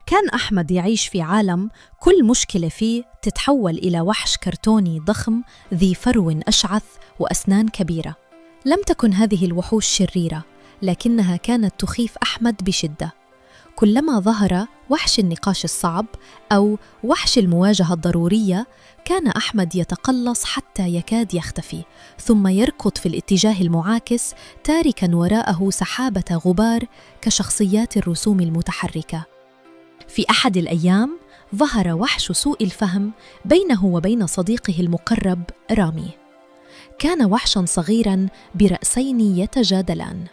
كان أحمد يعيش في عالم كل مشكلة فيه تتحول إلى وحش كرتوني ضخم ذي فرو أشعث وأسنان كبيرة. لم تكن هذه الوحوش شريرة، لكنها كانت تخيف أحمد بشدة. كلما ظهر وحش النقاش الصعب أو وحش المواجهة الضرورية، كان أحمد يتقلص حتى يكاد يختفي، ثم يركض في الاتجاه المعاكس تاركاً وراءه سحابة غبار كشخصيات الرسوم المتحركة. في أحد الأيام ظهر وحش سوء الفهم بينه وبين صديقه المقرب رامي. كان وحشاً صغيراً برأسين يتجادلان.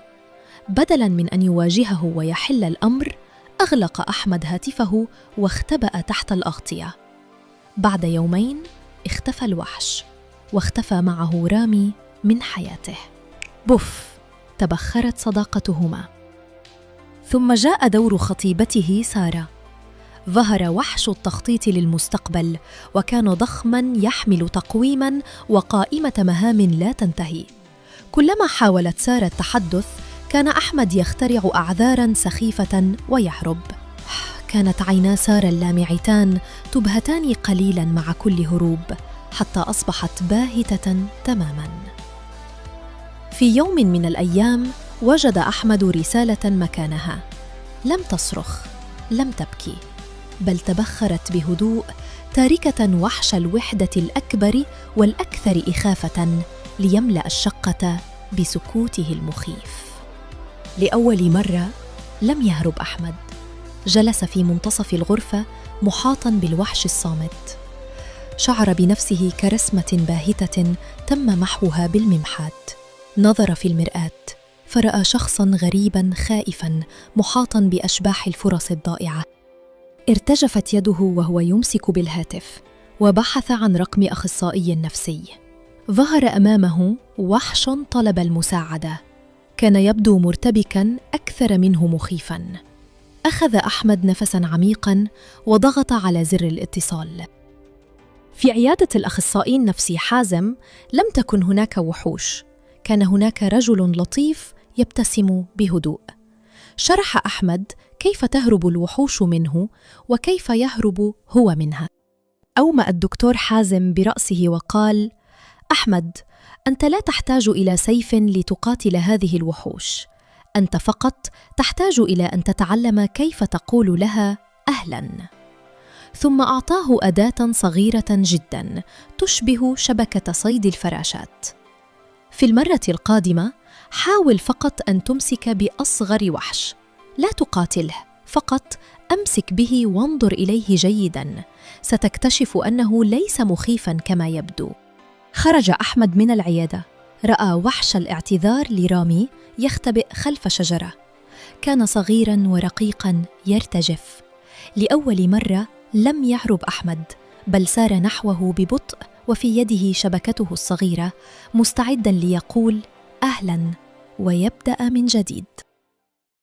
بدلاً من أن يواجهه ويحل الأمر، أغلق أحمد هاتفه واختبأ تحت الأغطية. بعد يومين اختفى الوحش، واختفى معه رامي من حياته. بوف، تبخرت صداقتهما. ثم جاء دور خطيبته سارة. ظهر وحش التخطيط للمستقبل، وكان ضخماً يحمل تقويماً وقائمة مهام لا تنتهي. كلما حاولت سارة التحدث، كان أحمد يخترع أعذاراً سخيفة ويهرب. كانت عينا سارة اللامعتان تبهتان قليلاً مع كل هروب، حتى أصبحت باهتة تماماً. في يوم من الأيام وجد أحمد رسالة مكانها. لم تصرخ، لم تبكي، بل تبخرت بهدوء، تاركة وحش الوحدة الأكبر والأكثر إخافة ليملأ الشقة بسكوته المخيف. لأول مرة لم يهرب أحمد. جلس في منتصف الغرفة محاطاً بالوحش الصامت. شعر بنفسه كرسمة باهتة تم محوها بالممحات. نظر في المرآة فرأى شخصاً غريباً خائفاً محاطاً بأشباح الفرص الضائعة. ارتجفت يده وهو يمسك بالهاتف، وبحث عن رقم أخصائي نفسي. ظهر أمامه وحش طلب المساعدة. كان يبدو مرتبكاً أكثر منه مخيفاً. أخذ أحمد نفساً عميقاً وضغط على زر الاتصال. في عيادة الأخصائي النفسي حازم لم تكن هناك وحوش، كان هناك رجل لطيف يبتسم بهدوء. شرح أحمد كيف تهرب الوحوش منه وكيف يهرب هو منها. أومأ الدكتور حازم برأسه وقال: أحمد، أنت لا تحتاج إلى سيف لتقاتل هذه الوحوش، أنت فقط تحتاج إلى أن تتعلم كيف تقول لها أهلاً. ثم أعطاه أداة صغيرة جداً تشبه شبكة صيد الفراشات. في المرة القادمة حاول فقط أن تمسك بأصغر وحش، لا تقاتله، فقط أمسك به وانظر إليه جيداً، ستكتشف أنه ليس مخيفاً كما يبدو. خرج أحمد من العيادة، رأى وحش الاعتذار لرامي يختبئ خلف شجرة. كان صغيراً ورقيقاً يرتجف. لأول مرة لم يهرب أحمد، بل سار نحوه ببطء وفي يده شبكته الصغيرة، مستعداً ليقول أهلاً ويبدأ من جديد.